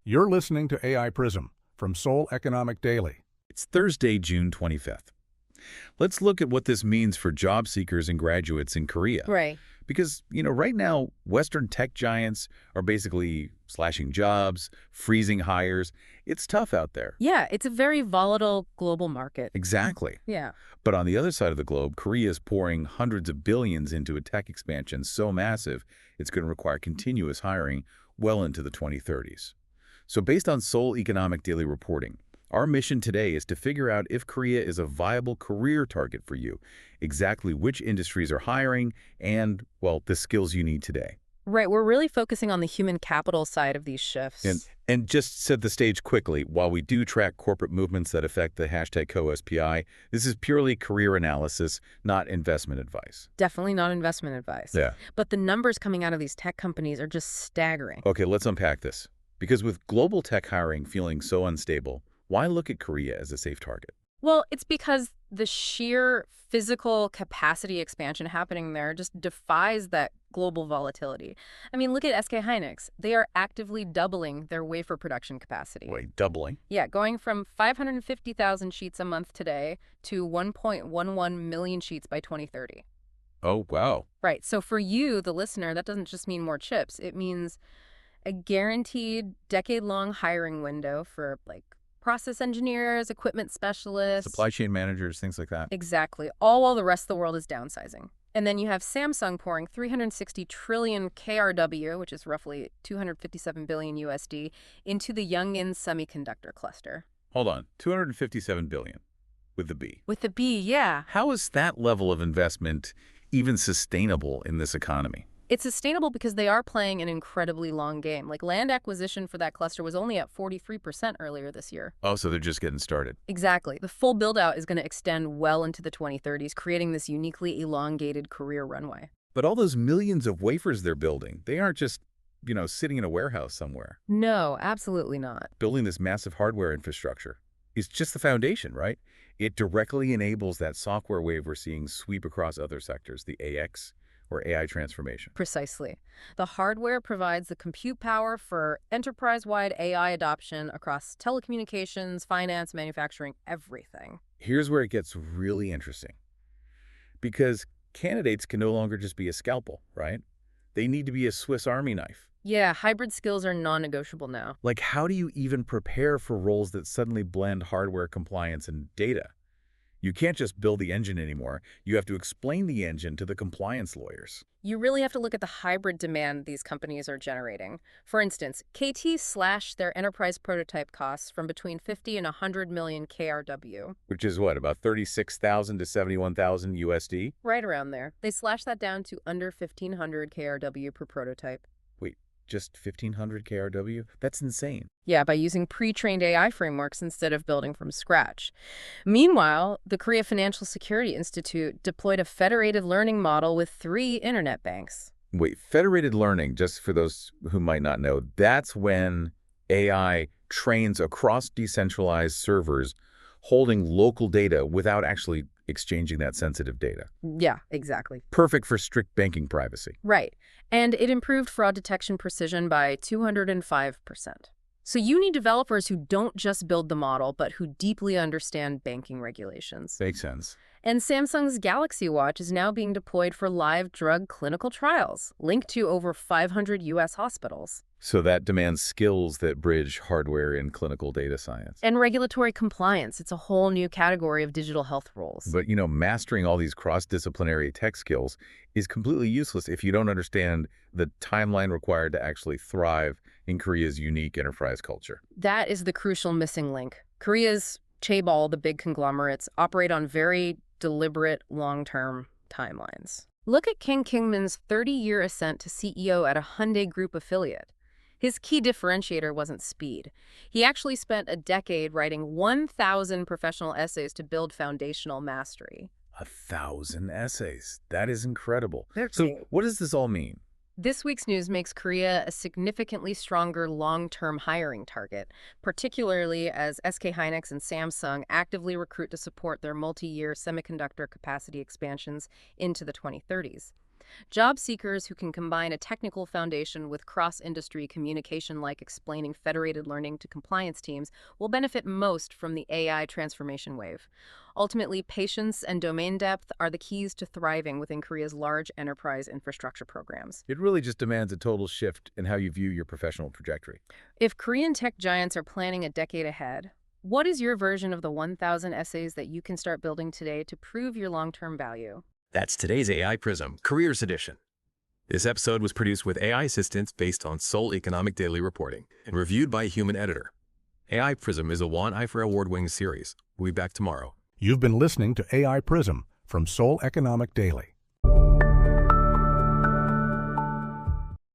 You're listening to AI Prism from Seoul Economic Daily. It's Thursday, June 25th. Let's look at what this means for job seekers and graduates in Korea. Right. Because, right now, Western tech giants are basically slashing jobs, freezing hires. It's tough out there. Yeah, it's a very volatile global market. Exactly. Yeah. But on the other side of the globe, Korea is pouring hundreds of billions into a tech expansion so massive, it's going to require continuous hiring well into the 2030s. So based on Seoul Economic Daily reporting, our mission today is to figure out if Korea is a viable career target for you, exactly which industries are hiring, and, well, the skills you need today. Right, we're really focusing on the human capital side of these shifts. And just set the stage quickly, while we do track corporate movements that affect the hashtag KFSI, this is purely career analysis, not investment advice. Definitely not investment advice. Yeah. But the numbers coming out of these tech companies are just staggering. Okay, let's unpack this. Because with global tech hiring feeling so unstable, why look at Korea as a safe target? Well, it's because the sheer physical capacity expansion happening there just defies that global volatility. I mean, look at SK Hynix. They are actively doubling their wafer production capacity. Wait, doubling? Yeah, going from 550,000 sheets a month today to 1.11 million sheets by 2030. Oh, wow. Right. So for you, the listener, that doesn't just mean more chips. It means a guaranteed decade-long hiring window for, process engineers, equipment specialists. Supply chain managers, things like that. Exactly. All while the rest of the world is downsizing. And then you have Samsung pouring 360 trillion KRW, which is roughly 257 billion USD, into the Yongin semiconductor cluster. Hold on, 257 billion with the B. With the B, yeah. How is that level of investment even sustainable in this economy? It's sustainable because they are playing an incredibly long game. Land acquisition for that cluster was only at 43% earlier this year. Oh, so they're just getting started. Exactly. The full build-out is going to extend well into the 2030s, creating this uniquely elongated career runway. But all those millions of wafers they're building, they aren't just, sitting in a warehouse somewhere. No, absolutely not. Building this massive hardware infrastructure is just the foundation, right? It directly enables that software wave we're seeing sweep across other sectors, the AX, or AI transformation. Precisely. The hardware provides the compute power for enterprise-wide AI adoption across telecommunications, finance, manufacturing, everything. Here's where it gets really interesting. Because candidates can no longer just be a scalpel, right? They need to be a Swiss Army knife. Yeah, hybrid skills are non-negotiable now. How do you even prepare for roles that suddenly blend hardware compliance and data? You can't just build the engine anymore. You have to explain the engine to the compliance lawyers. You really have to look at the hybrid demand these companies are generating. For instance, KT slashed their enterprise prototype costs from between 50 and 100 million KRW. Which is what, about 36,000 to 71,000 USD? Right around there. They slashed that down to under 1,500 KRW per prototype. Wait, just 1,500 KRW? That's insane. Yeah, by using pre-trained AI frameworks instead of building from scratch. Meanwhile, the Korea Financial Security Institute deployed a federated learning model with 3 internet banks. Wait, federated learning, just for those who might not know, that's when AI trains across decentralized servers holding local data without actually exchanging that sensitive data. Yeah, exactly. Perfect for strict banking privacy. Right. And it improved fraud detection precision by 205%. So you need developers who don't just build the model, but who deeply understand banking regulations. Makes sense. And Samsung's Galaxy Watch is now being deployed for live drug clinical trials, linked to over 500 U.S. hospitals. So that demands skills that bridge hardware and clinical data science. And regulatory compliance. It's a whole new category of digital health roles. But, mastering all these cross-disciplinary tech skills is completely useless if you don't understand the timeline required to actually thrive in Korea's unique enterprise culture. That is the crucial missing link. Korea's chaebol, the big conglomerates, operate on very deliberate long-term timelines. Look at King Kingman's 30-year ascent to CEO at a Hyundai Group affiliate. His key differentiator wasn't speed. He actually spent a decade writing 1,000 professional essays to build foundational mastery. 1,000 essays. That is incredible. That's So it. what does this all mean? This week's news makes Korea a significantly stronger long-term hiring target, particularly as SK Hynix and Samsung actively recruit to support their multi-year semiconductor capacity expansions into the 2030s. Job seekers who can combine a technical foundation with cross-industry communication, like explaining federated learning to compliance teams, will benefit most from the AI transformation wave. Ultimately, patience and domain depth are the keys to thriving within Korea's large enterprise infrastructure programs. It really just demands a total shift in how you view your professional trajectory. If Korean tech giants are planning a decade ahead, what is your version of the 1,000 essays that you can start building today to prove your long-term value? That's today's AI Prism, Careers Edition. This episode was produced with AI assistance based on Seoul Economic Daily reporting and reviewed by a human editor. AI Prism is a One Eye for Award-winning series. We'll be back tomorrow. You've been listening to AI Prism from Seoul Economic Daily.